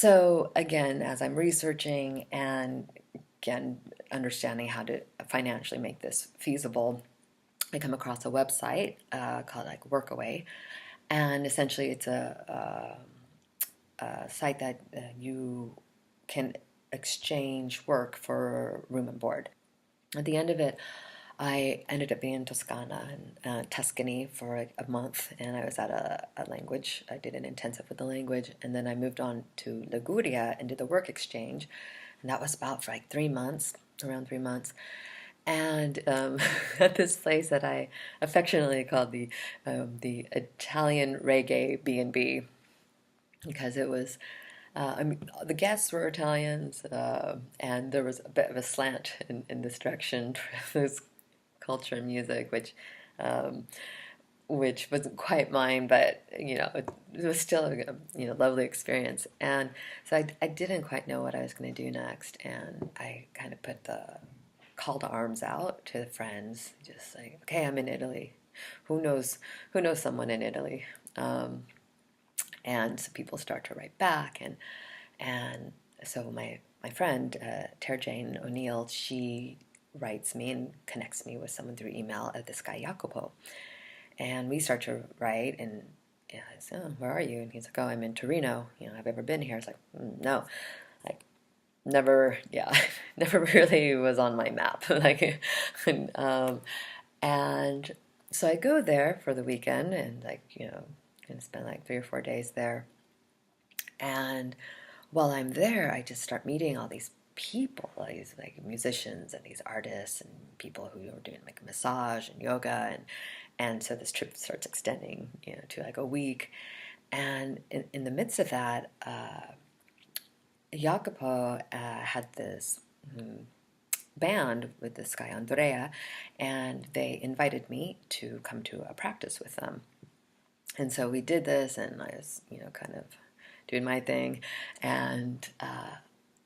So again, as I'm researching and again understanding how to financially make this feasible, I come across a website called like Workaway, and essentially it's a site that you can exchange work for room and board. At the end of it, I ended up being in Toscana and Tuscany for like a month, and I was at a language. I did an intensive with the language, and then I moved on to Liguria and did the work exchange, and that was about for like 3 months, around 3 months. And at this place that I affectionately called the Italian Reggae B&B, because it was I mean, the guests were Italians, and there was a bit of a slant in this direction towards culture and music, um, which wasn't quite mine, but it was still a lovely experience. And so I didn't quite know what I was going to do next, and I kind of put the call to arms out to the friends, just like, okay, I'm in Italy. Who knows someone in Italy? And so people start to write back, and so my friend Tara Jane O'Neill, she writes me and connects me with someone through email at this guy Jacopo, and we start to write. And I said, oh, where are you? And he's like, oh, I'm in Torino. Have you ever been here? It's like, no, like never, yeah, never really was on my map. Like, and so I go there for the weekend, and gonna spend like 3 or 4 days there. And while I'm there, I just start meeting all these people, these like musicians and these artists and people who are doing like massage and yoga, and so this trip starts extending, to like a week. And in the midst of that, Jacopo had this band with this guy Andrea, and they invited me to come to a practice with them. And so we did this, and I was, kind of doing my thing, and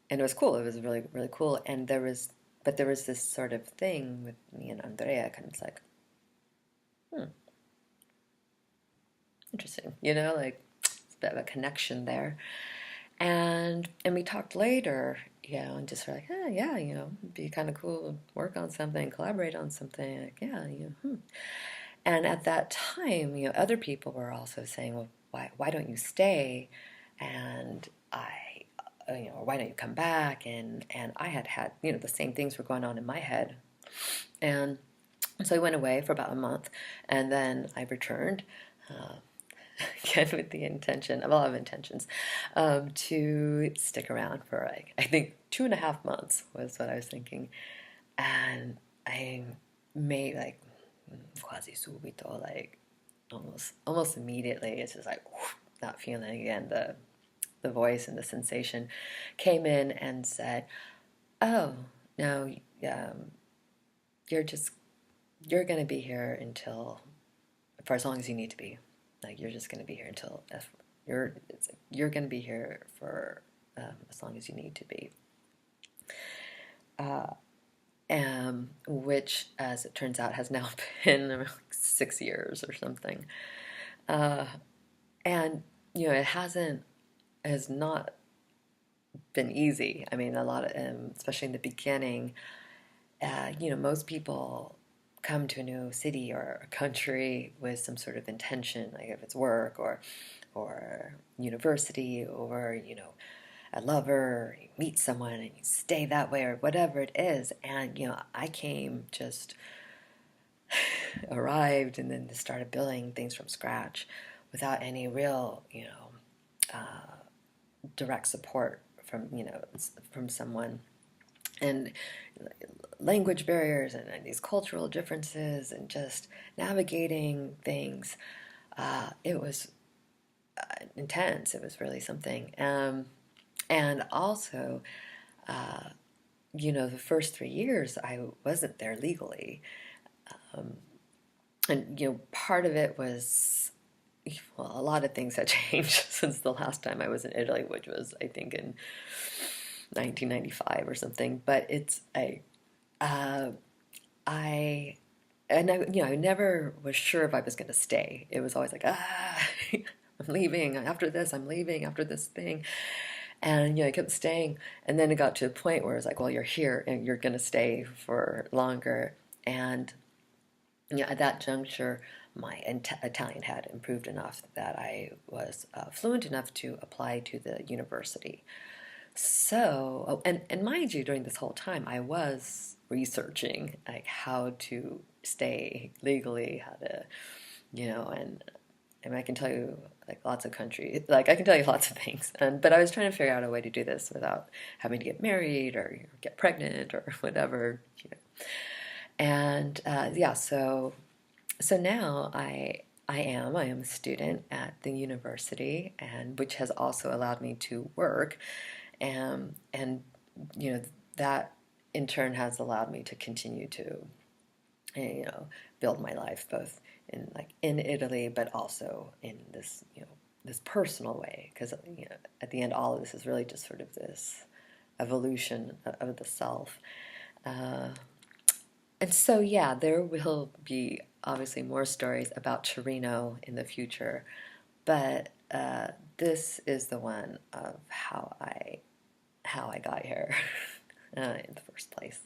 it was cool. It was really, really cool. And but there was this sort of thing with me and Andrea, kind of like, interesting, like it's a bit of a connection there. And we talked later, and just were like, yeah, it'd be kind of cool to work on something, collaborate on something. Like, yeah, And at that time, other people were also saying, well, why don't you stay? And or why don't you come back? And I had, the same things were going on in my head. And so I went away for about a month, and then I returned, again with the intention, of a lot of intentions, to stick around for like, I think 2.5 months was what I was thinking. And I made like quasi subito, like almost immediately, it's just like that feeling again, the voice and the sensation came in and said, oh no, you're going to be here until, for as long as you need to be. Like, you're just going to be here until you're going to be here for as long as you need to be. Which, as it turns out, has now been like 6 years or something. And it has not been easy. I mean, a lot of, especially in the beginning, most people come to a new city or a country with some sort of intention, like if it's work or university, or a lover, you meet someone and you stay that way, or whatever it is. And I came, just arrived, and then started building things from scratch without any real direct support from someone. And language barriers and these cultural differences, and just navigating things, it was intense. It was really something. And also, the first 3 years I wasn't there legally. And part of it was, well, a lot of things had changed since the last time I was in Italy, which was, I think, in 1995 or something. But I never was sure if I was going to stay. It was always like, I'm leaving after this. I'm leaving after this thing. And I kept staying, and then it got to a point where it's like, well, you're here and you're going to stay for longer. And at that juncture, my Italian had improved enough that I was fluent enough to apply to the university. So, oh, and mind you, during this whole time, I was researching like how to stay legally, how to, and I can tell you like lots of countries, like I can tell you lots of things, but I was trying to figure out a way to do this without having to get married or get pregnant or whatever. And yeah, so now I am a student at the university, and which has also allowed me to work, and you know that in turn has allowed me to continue to build my life both in Italy, but also in this personal way, because at the end all of this is really just sort of this evolution of the self. Uh, and so yeah, there will be obviously more stories about Torino in the future, but this is the one of how I got here in the first place.